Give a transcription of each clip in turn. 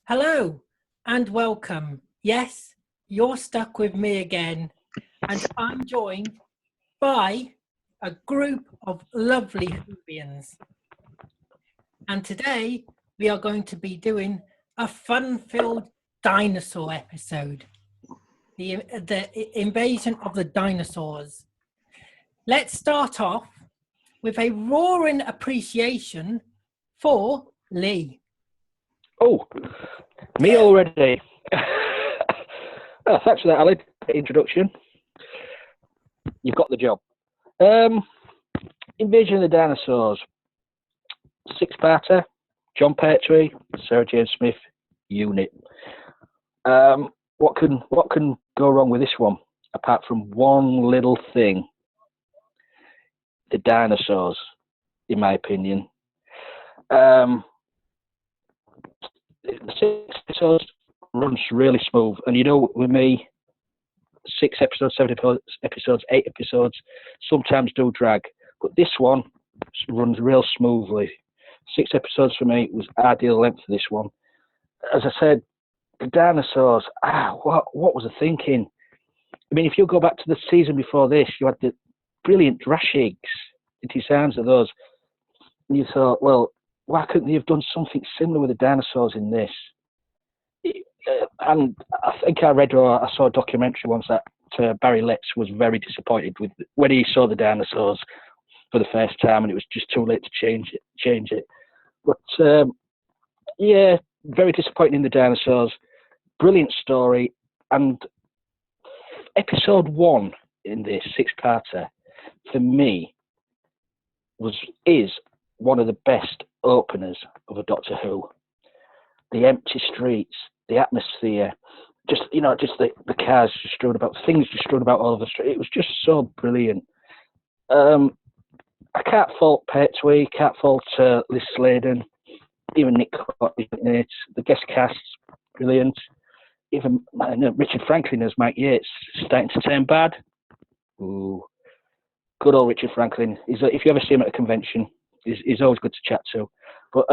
Hello and welcome. Yes, you're stuck with me again, and I'm joined by a group of lovely Whovians. And today we are going to be doing a fun-filled dinosaur episode, the invasion of the dinosaurs. Let's start off with a roaring appreciation for Lee. Oh, me already. Thanks for that, Ali. Introduction. You've got the job. Invasion of the Dinosaurs. Six-parter. John Pertwee, Sarah James Smith, unit. What can go wrong with this one? Apart from one little thing. The dinosaurs, in my opinion. The 6 episodes runs really smooth, and you know, with me, 6 episodes, 7 episodes, 8 episodes sometimes do drag, but this one runs real smoothly. 6 episodes for me was ideal length for this one. As I said, the dinosaurs, what was I thinking? I mean, if you go back to the season before this, you had the brilliant Drashigs, the designs of those, and you thought, well, why couldn't they have done something similar with the dinosaurs in this? And I think I read or I saw a documentary once that Barry Letts was very disappointed with when he saw the dinosaurs for the first time, and it was just too late to change it. But yeah, very disappointing in the dinosaurs. Brilliant story, and episode 1 in this 6-parter for me is one of the best openers of a Doctor Who. The empty streets, the atmosphere, just the cars just strewn about, things just strewn about all over the street. It was just so brilliant. I can't fault Pertwee, can't fault Liz Sladen, even Nick Cott in it. The guest cast's brilliant. Even Richard Franklin as Mike Yates starting to turn bad. Ooh, good old Richard Franklin. If you ever see him at a convention, he's always good to chat to. But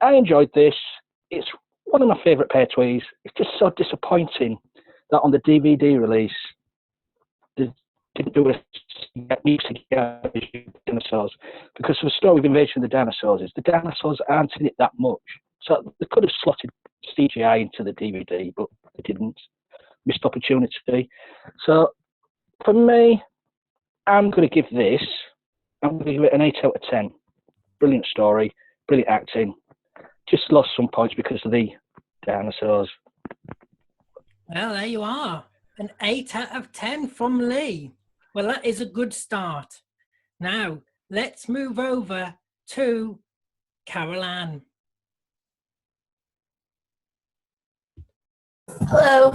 I enjoyed this. It's one of my favourite Pertwees. It's just so disappointing that on the DVD release, they didn't do music dinosaurs, because the story of Invasion of the Dinosaurs is the dinosaurs aren't in it that much. So they could have slotted CGI into the DVD, but they didn't. Missed opportunity. So for me, I'm going to give it an 8 out of 10. Brilliant story, brilliant acting. Just lost some points because of the dinosaurs. Well, there you are. An 8 out of 10 from Lee. Well, that is a good start. Now, let's move over to Carol Ann. Hello.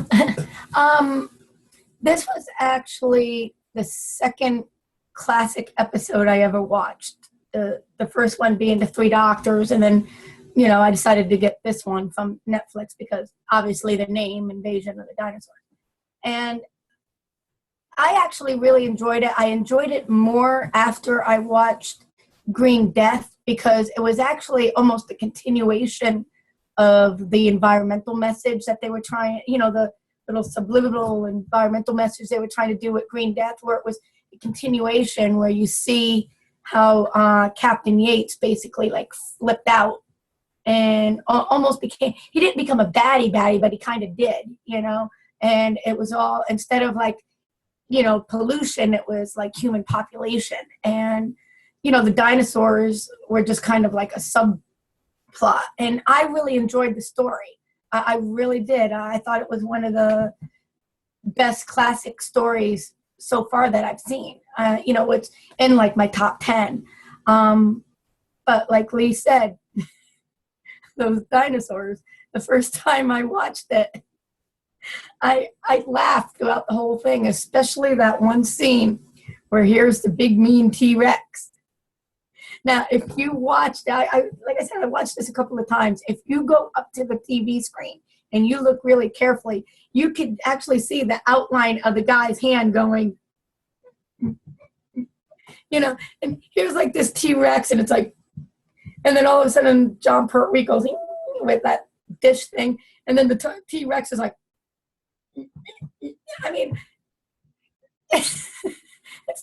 This was actually the second classic episode I ever watched. The first one being the 3 Doctors, and then, I decided to get this one from Netflix because obviously the name, Invasion of the Dinosaurs. And I actually really enjoyed it. I enjoyed it more after I watched Green Death, because it was actually almost a continuation of the environmental message that they were trying, the little subliminal environmental message they were trying to do with Green Death, where it was a continuation where you see how Captain Yates basically flipped out and almost he didn't become a baddie, but he kind of did, and it was all, instead of pollution, it was like human population. And, the dinosaurs were just kind of like a subplot. And I really enjoyed the story. I really did. I thought it was one of the best classic stories so far that I've seen. It's in my top 10. But like Lee said, those dinosaurs, the first time I watched it, I laughed throughout the whole thing, especially that one scene where here's the big mean T-Rex. Now, if you watched, like I said, I watched this a couple of times. If you go up to the TV screen and you look really carefully, you could actually see the outline of the guy's hand going, and here's this T-Rex, and it's and then all of a sudden John Pertwee goes with that dish thing, and then the T-Rex is like, I mean, it's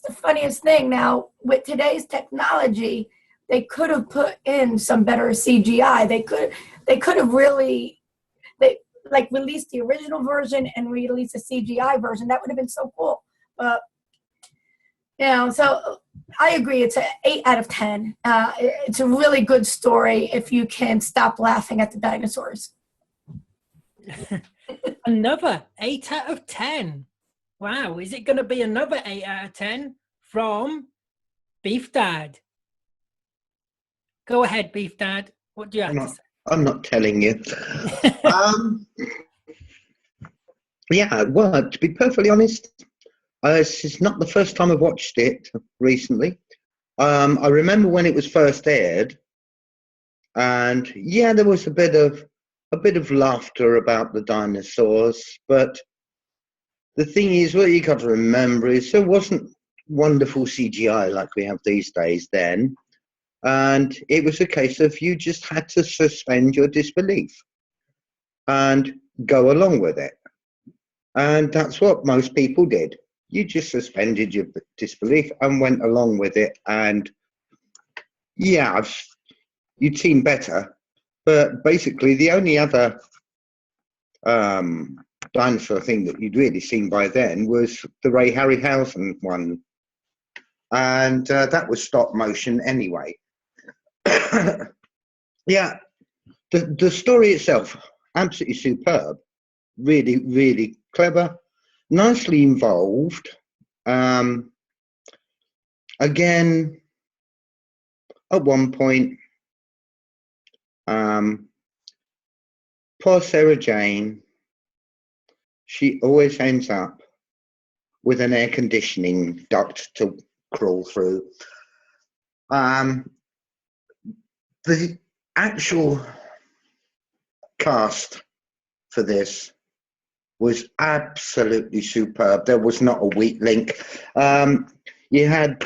the funniest thing. Now, with today's technology, they could have put in some better CGI. They could have really, released the original version and released a CGI version. That would have been so cool. So I agree. It's an 8 out of 10. It's a really good story if you can stop laughing at the dinosaurs. Another 8 out of 10. Wow, is it going to be another 8 out of 10 from Beef Dad? Go ahead, Beef Dad. What do you have to say? I'm not telling you. Yeah, well, to be perfectly honest, this is not the first time I've watched it recently. I remember when it was first aired, and yeah, there was a bit of laughter about the dinosaurs, but the thing is, what you got to remember is there wasn't wonderful CGI like we have these days then, and it was a case of you just had to suspend your disbelief and go along with it. And that's what most people did. You just suspended your disbelief and went along with it. And yeah, you'd seen better. But basically, the only other dinosaur thing that you'd really seen by then was the Ray Harryhausen one. And that was stop motion anyway. Yeah, the story itself, absolutely superb. Really, really clever, nicely involved. Again, at one point, poor Sarah Jane, she always ends up with an air conditioning duct to crawl through. The actual cast for this was absolutely superb. There was not a weak link. You had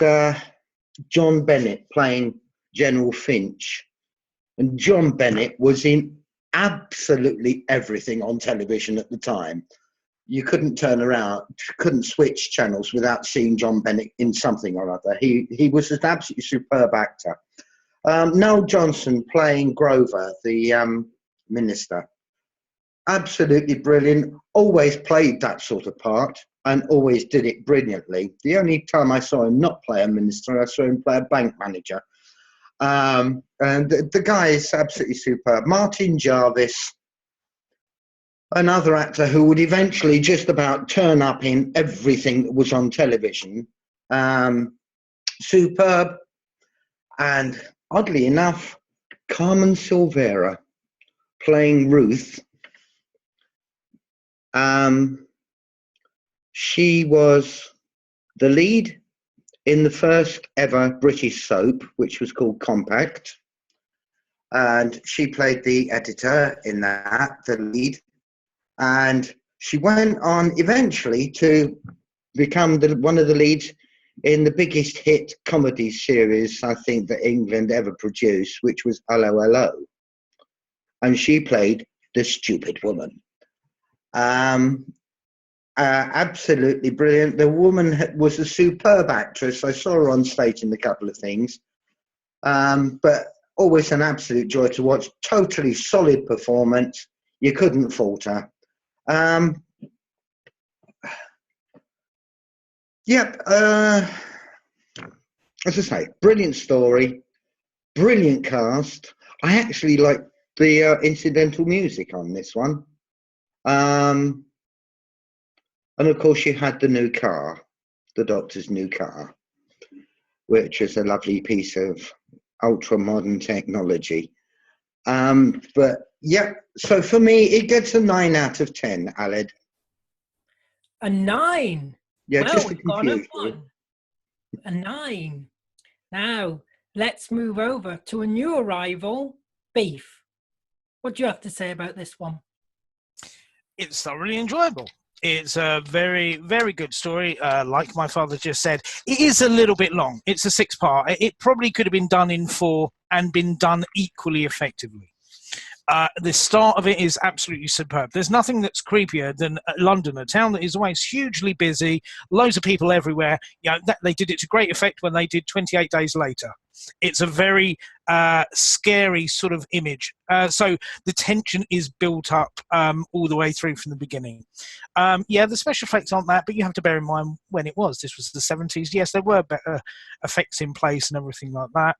John Bennett playing General Finch, and John Bennett was in absolutely everything on television at the time. You couldn't turn around, couldn't switch channels without seeing John Bennett in something or other. He was an absolutely superb actor. Noel Johnson playing Grover, the minister. Absolutely brilliant. Always played that sort of part and always did it brilliantly. The only time I saw him not play a minister, I saw him play a bank manager. And the guy is absolutely superb. Martin Jarvis, another actor who would eventually just about turn up in everything that was on television. Superb. And oddly enough, Carmen Silvera playing Ruth. She was the lead in the first ever British soap, which was called Compact. And she played the editor in that, the lead. And she went on eventually to become one of the leads in the biggest hit comedy series, I think, that England ever produced, which was Hello, Hello. And she played the stupid woman. Absolutely brilliant. The woman was a superb actress. I saw her on stage in a couple of things, but always an absolute joy to watch. Totally solid performance. You couldn't fault her. Yep. As I say, brilliant story, brilliant cast. I actually like the incidental music on this one. And of course, you had the new car, the Doctor's new car, which is a lovely piece of ultra modern technology. But yeah, so for me, it gets a 9 out of 10, Aled. A 9? Yeah, well, just to we've gone up confuse you. one. A 9. Now, let's move over to a new arrival, Beef. What do you have to say about this one? It's thoroughly enjoyable. It's a very, very good story. Like my father just said, it is a little bit long. It's a 6-part. It probably could have been done in 4 and been done equally effectively. The start of it is absolutely superb. There's nothing that's creepier than London, a town that is always hugely busy, loads of people everywhere. They did it to great effect when they did 28 Days Later. It's a very scary sort of image. So the tension is built up all the way through from the beginning. The special effects aren't that, but you have to bear in mind when it was. This was the 70s. Yes, there were better effects in place and everything like that.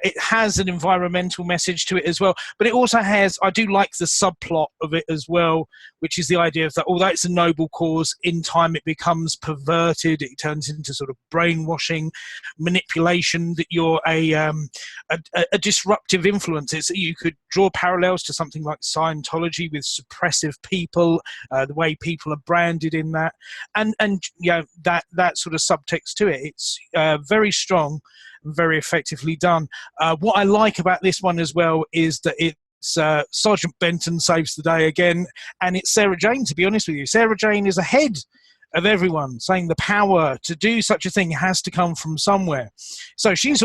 It has an environmental message to it as well, but it also has, I do like the subplot of it as well, which is the idea of that although it's a noble cause, in time it becomes perverted. It turns into sort of brainwashing, manipulation, that you're a disruptive influence. You could draw parallels to something like Scientology with suppressive people, the way people are branded in that, and that sort of subtext to it. It's very strong and very effectively done. What I like about this one as well is that it's Sergeant Benton saves the day again, and it's Sarah Jane, to be honest with you. Sarah Jane is ahead of everyone, saying the power to do such a thing has to come from somewhere. So she's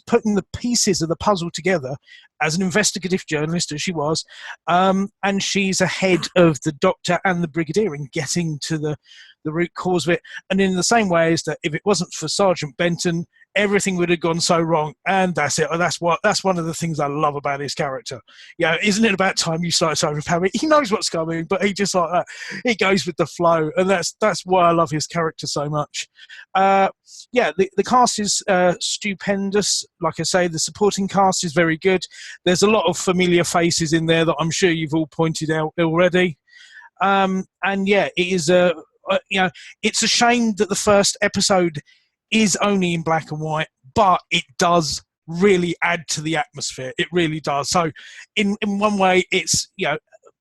putting the pieces of the puzzle together as an investigative journalist, as she was, and she's ahead of the doctor and the brigadier in getting to the root cause of it. And in the same way as that, if it wasn't for Sergeant Benton, everything would have gone so wrong. And that's it. That's one of the things I love about his character. Isn't it about time you started to overpower it? He knows what's coming, but he just like that. He goes with the flow, and that's why I love his character so much. The cast is stupendous. Like I say, the supporting cast is very good. There's a lot of familiar faces in there that I'm sure you've all pointed out already. It is it's a shame that the first episode is only in black and white, but it does really add to the atmosphere. It really does. So in one way, it's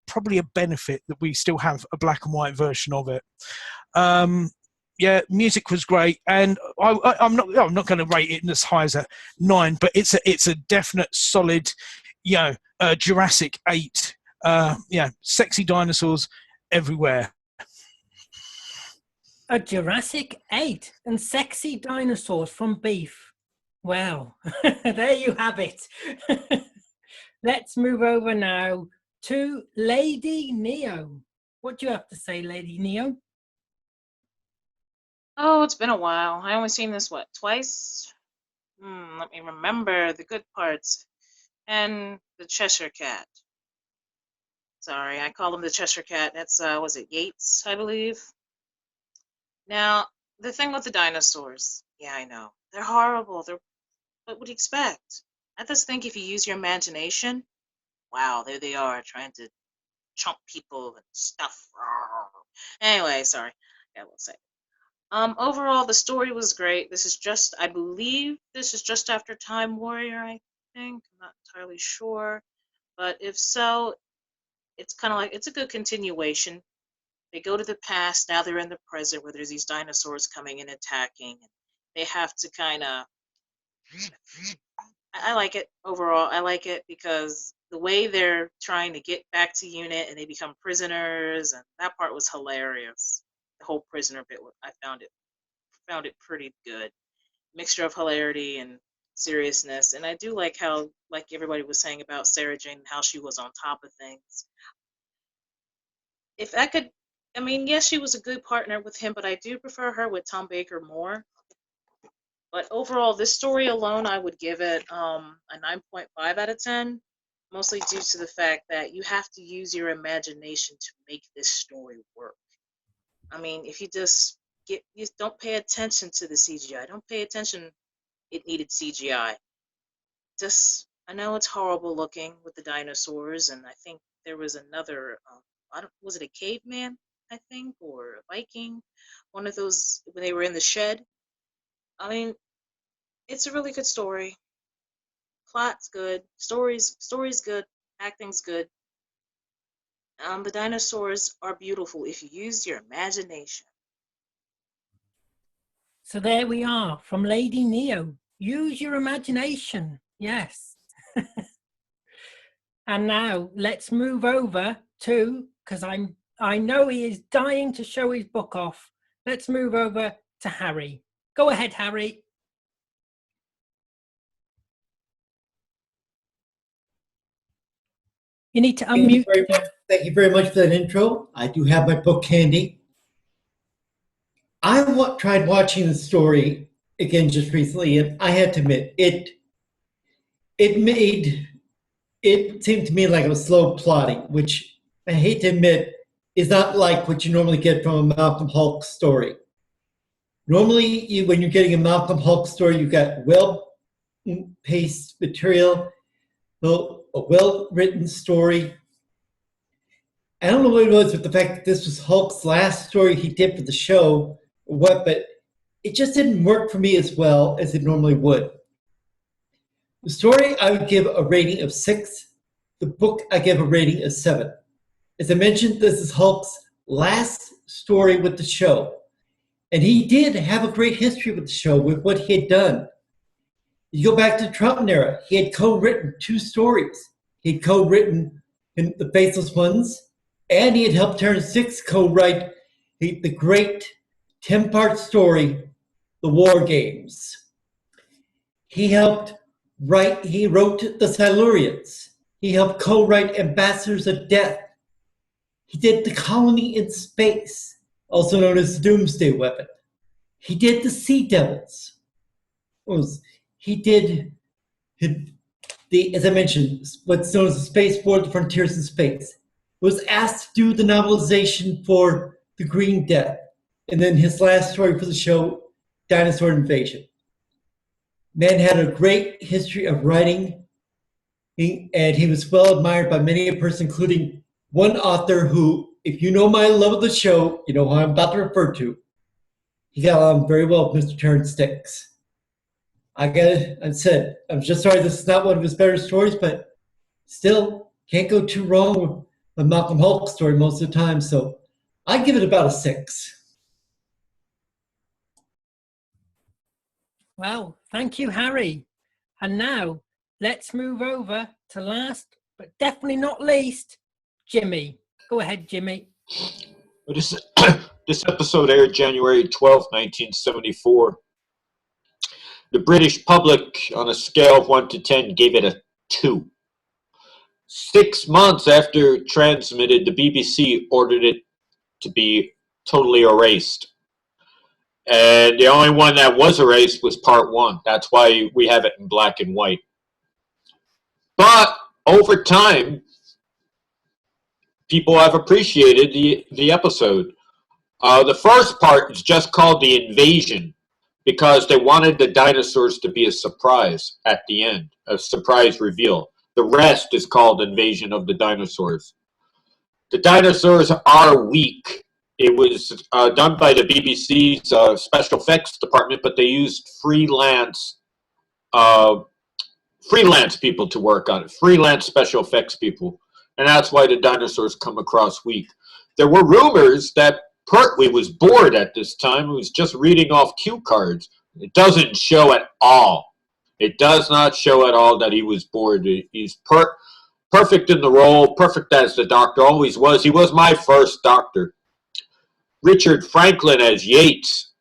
probably a benefit that we still have a black and white version of it. Music was great, and I'm not going to rate it as high as a 9, but it's a definite solid, Jurassic 8. Sexy dinosaurs everywhere. A Jurassic 8 and sexy dinosaurs from Beef. Well, there you have it. Let's move over now to Lady Neo. What do you have to say, Lady Neo? Oh, it's been a while. I only seen this, twice? Let me remember the good parts. And the Cheshire Cat. Sorry, I call him the Cheshire Cat. That's, was it Yates, I believe? Now, the thing with the dinosaurs, I know. They're horrible. What would you expect? I just think if you use your imagination, wow, there they are, trying to chomp people and stuff. Anyway, sorry. I will say. Overall, the story was great. I believe this is just after Time Warrior, I think. I'm not entirely sure. But if so, it's kind of like, it's a good continuation. They go to the past, now they're in the present where there's these dinosaurs coming and attacking. They have to kind of... I like it overall. I like it because the way they're trying to get back to Unit and they become prisoners, and that part was hilarious. The whole prisoner bit, I found it pretty good. Mixture of hilarity and seriousness. And I do like how, like everybody was saying about Sarah Jane, how she was on top of things. If I could, yes, she was a good partner with him, but I do prefer her with Tom Baker more. But overall, this story alone, I would give it a 9.5 out of 10, mostly due to the fact that you have to use your imagination to make this story work. If you don't pay attention to the CGI, don't pay attention, it needed CGI. I know it's horrible looking with the dinosaurs, and I think there was another, was it a caveman, I think, or a Viking? One of those, when they were in the shed. It's a really good story. Plot's good. Story's good. Acting's good. The dinosaurs are beautiful if you use your imagination. So there we are, from Lady Neo. Use your imagination. Yes. And now let's move over to, because I know he is dying to show his book off. Let's move over to Harry. Go ahead, Harry. You need to Thank you unmute. very much. Thank you very much for that intro. I do have my book handy. I tried watching the story again just recently, and I had to admit it seemed to me like it was slow plotting, which I hate to admit is not like what you normally get from a Malcolm Hulk story. Normally, when you're getting a Malcolm Hulk story, you've got well-paced material, a well-written story. I don't know what it was with the fact that this was Hulk's last story he did for the show, or what, but it just didn't work for me as well as it normally would. The story, I would give a rating of 6. The book, I give a rating of 7. As I mentioned, this is Hulk's last story with the show. And he did have a great history with the show, with what he had done. You go back to the Trump era, he had co-written 2 stories. He had co-written The Faceless Ones, and he had helped Terrence Sticks co-write the great 10-part story, The War Games. He wrote The Silurians. He helped co-write Ambassadors of Death. He did The Colony in Space, also known as the Doomsday Weapon. He did The Sea Devils. He did, as I mentioned, what's known as the Space War, The Frontiers in Space. Was asked to do the novelization for The Green Death, and then his last story for the show, Dinosaur Invasion. Man had a great history of writing, and he was well admired by many a person, including one author who, if you know my love of the show, you know who I'm about to refer to. He got along very well with Mr. Terrence Sticks. I'm just sorry this is not one of his better stories, but still can't go too wrong with a Malcolm Hulk story most of the time, so I give it about a 6. Well, thank you, Harry. And now let's move over to last, but definitely not least, Jimmy. Go ahead, Jimmy. This episode aired January 12, 1974. The British public, on a scale of 1 to 10, gave it a 2. 6 months after it transmitted, the BBC ordered it to be totally erased. And the only one that was erased was part 1. That's why we have it in black and white. But over time, people have appreciated the episode. The first part is just called The Invasion because they wanted the dinosaurs to be a surprise at the end, a surprise reveal. The rest is called Invasion of the Dinosaurs. The dinosaurs are weak. It was done by the BBC's special effects department, but they used freelance people to work on it, freelance special effects people. And that's why the dinosaurs come across weak. There were rumors that Pertwee was bored at this time. He was just reading off cue cards. It doesn't show at all. It does not show at all that he was bored. He's perfect in the role, perfect as the Doctor always was. He was my first Doctor. Richard Franklin as Yates.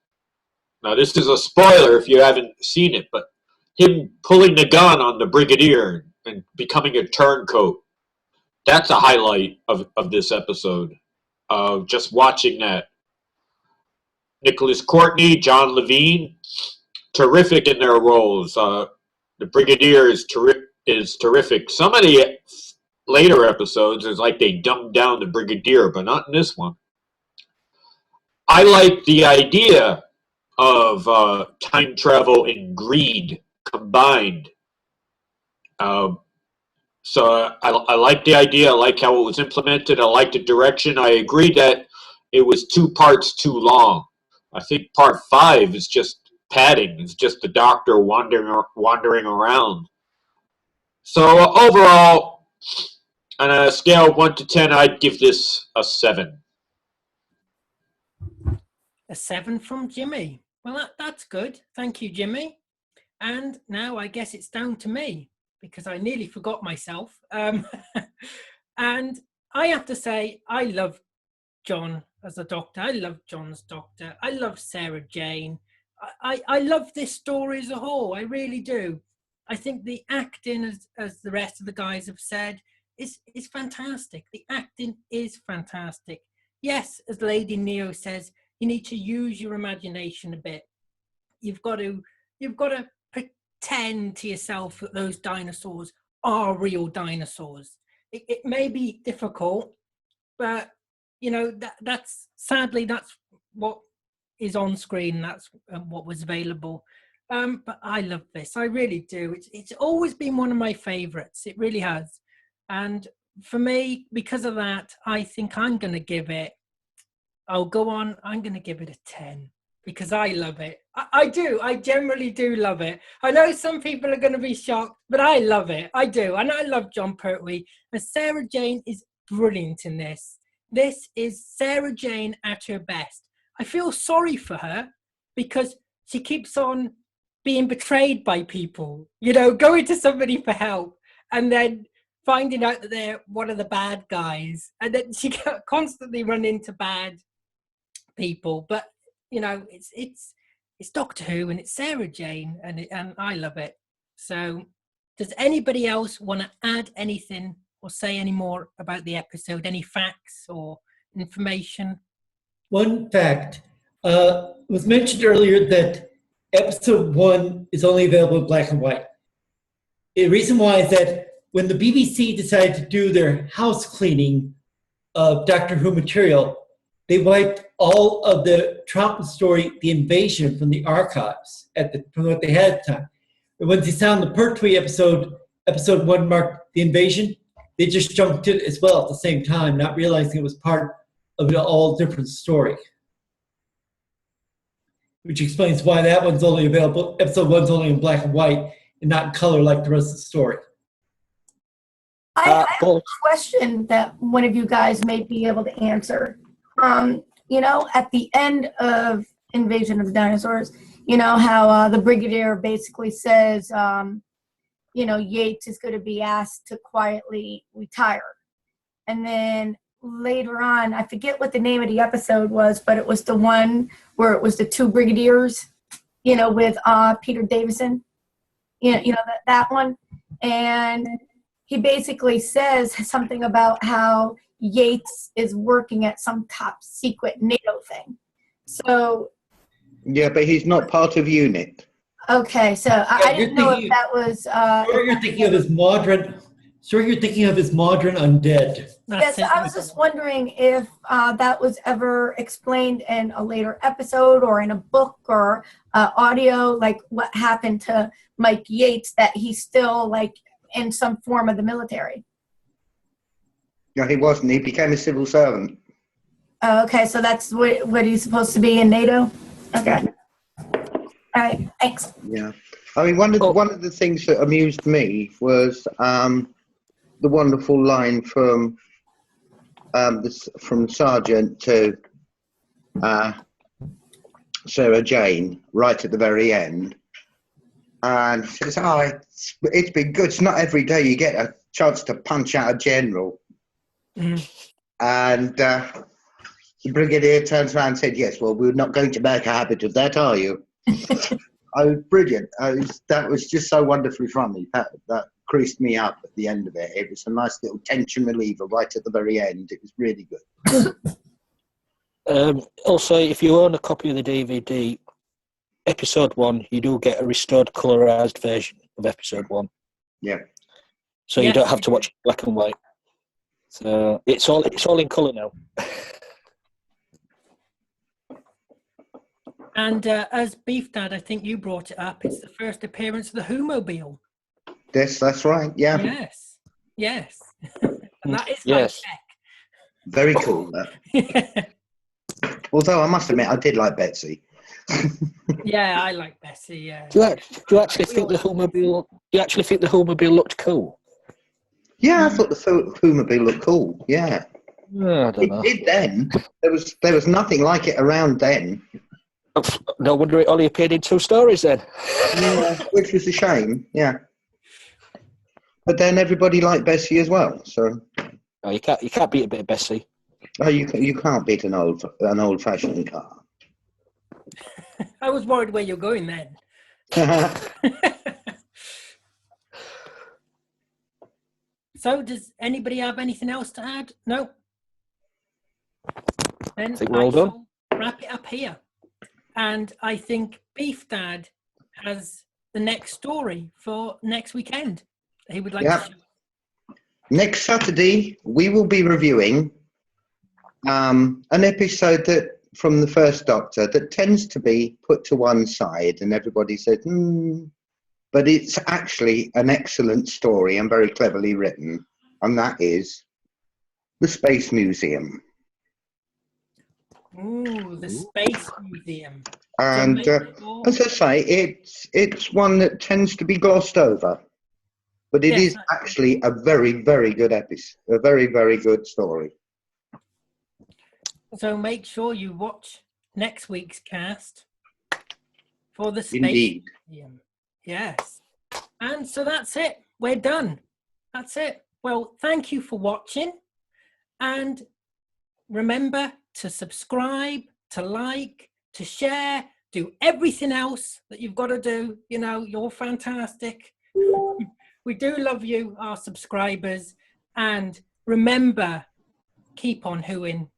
Now, this is a spoiler if you haven't seen it, but him pulling the gun on the Brigadier and becoming a turncoat. That's a highlight of this episode. Just watching that. Nicholas Courtney, John Levine, terrific in their roles. The Brigadier is terrific. Some of the later episodes is like they dumbed down the Brigadier, but not in this one. I like the idea of time travel and greed combined. So I like the idea. I like how it was implemented. I like the direction. I agree that it was 2 parts too long. I think part 5 is just padding. It's just the Doctor wandering around. So overall, on a scale of 1 to 10, I'd give this a 7. A 7 from Jimmy. Well, that's good. Thank you, Jimmy. And now I guess it's down to me because I nearly forgot myself. And I have to say, I love John as a Doctor. I love John's Doctor. I love Sarah Jane. I love this story as a whole. I really do. I think the acting, as the rest of the guys have said, is fantastic. The acting is fantastic. Yes, as Lady Neo says, you need to use your imagination a bit. You've got to pretend to yourself that those dinosaurs are real dinosaurs. It may be difficult, but you know that's sadly that's what is on screen. That's what was available. But I love this. I really do. It's always been one of my favorites. It really has. And for me, because of that, I think I'm going to give it. I'll go on. I'm going to give it a 10 because I love it. I do. I generally do love it. I know some people are going to be shocked, but I love it. I do. And I love John Pertwee. And Sarah Jane is brilliant in this. This is Sarah Jane at her best. I feel sorry for her because she keeps on being betrayed by people, you know, going to somebody for help and then finding out that they're one of the bad guys. And then she constantly run into bad people. But, you know, it's Doctor Who and it's Sarah Jane and I love it. So does anybody else want to add anything or say any more about the episode? Any facts or information? One fact was mentioned earlier that episode 1 is only available in black and white. The reason why is that when the BBC decided to do their house cleaning of Doctor Who material, they wiped all of the Troughton story, The Invasion, from the archives from what they had at the time. And when they found the Pertwee episode 1 marked The Invasion, they just jumped it as well at the same time, not realizing it was part of an all different story. Which explains why that one's only available, episode 1's only in black and white and not in color like the rest of the story. I have a question that one of you guys may be able to answer. You know, at the end of Invasion of the Dinosaurs, you know how the Brigadier basically says, you know, Yates is going to be asked to quietly retire. And then later on, I forget what the name of the episode was, but it was the one where it was the 2 Brigadiers, you know, with Peter Davison, you know that one. And he basically says something about how Yates is working at some top secret NATO thing. So. Yeah, but he's not part of UNIT. Okay, so I didn't know if that was. You're thinking of his modern. Sir, you're thinking of his modern undead. Yes, I was just wondering if that was ever explained in a later episode or in a book or audio, like what happened to Mike Yates, that he's still like in some form of the military. No, he wasn't. He became a civil servant. Okay, so that's what he's supposed to be in NATO? Okay. All right, thanks. Yeah. I mean, one of the things that amused me was the wonderful line from Sergeant to Sarah Jane right at the very end. And she says, it's been good. It's not every day you get a chance to punch out a general. Mm. And the Brigadier turns around and said, yes, well, we're not going to make a habit of that, are you? Oh, brilliant. That was just so wonderfully funny. That creased me up at the end of it. It was a nice little tension reliever right at the very end. It was really good. Also, if you own a copy of the DVD, episode 1, you do get a restored colorized version of episode 1. Yeah. So you don't have to watch black and white. So it's all in color now. And as Beef Dad, I think you brought it up. It's the first appearance of the Whomobile. Yes, that's right. Yeah. Yes. And that is yes. Very cool. Although I must admit, I did like Betsy. Yeah, I like Bessie. Yeah. Do you actually think the Whomobile? Do you actually think the Whomobile looked cool? Yeah, I thought the Whomobile looked cool. Yeah. I don't know. It did then. There was nothing like it around then. No wonder it only appeared in 2 stories then. Yeah, which was a shame. Yeah. But then everybody liked Bessie as well. So. Oh, you can't beat a bit of Bessie. Oh, you can't beat an old-fashioned car. I was worried where you're going then. So does anybody have anything else to add? No? Then think we're all done. shall wrap it up here. And I think Beef Dad has the next story for next weekend. He would like Yeah. to share. Next Saturday, we will be reviewing an episode that from the first Doctor that tends to be put to one side, and everybody says, but it's actually an excellent story and very cleverly written, and that is the Space Museum. Ooh, the Space Museum. And as I say, it's one that tends to be glossed over, but it is actually a very, very good episode, a very, very good story. So make sure you watch next week's cast for the Space Museum. Yes. And so that's it. We're done. That's it. Well, thank you for watching. And remember to subscribe, to like, to share, do everything else that you've got to do. You know, you're fantastic. We do love you, our subscribers. And remember, keep on hooing.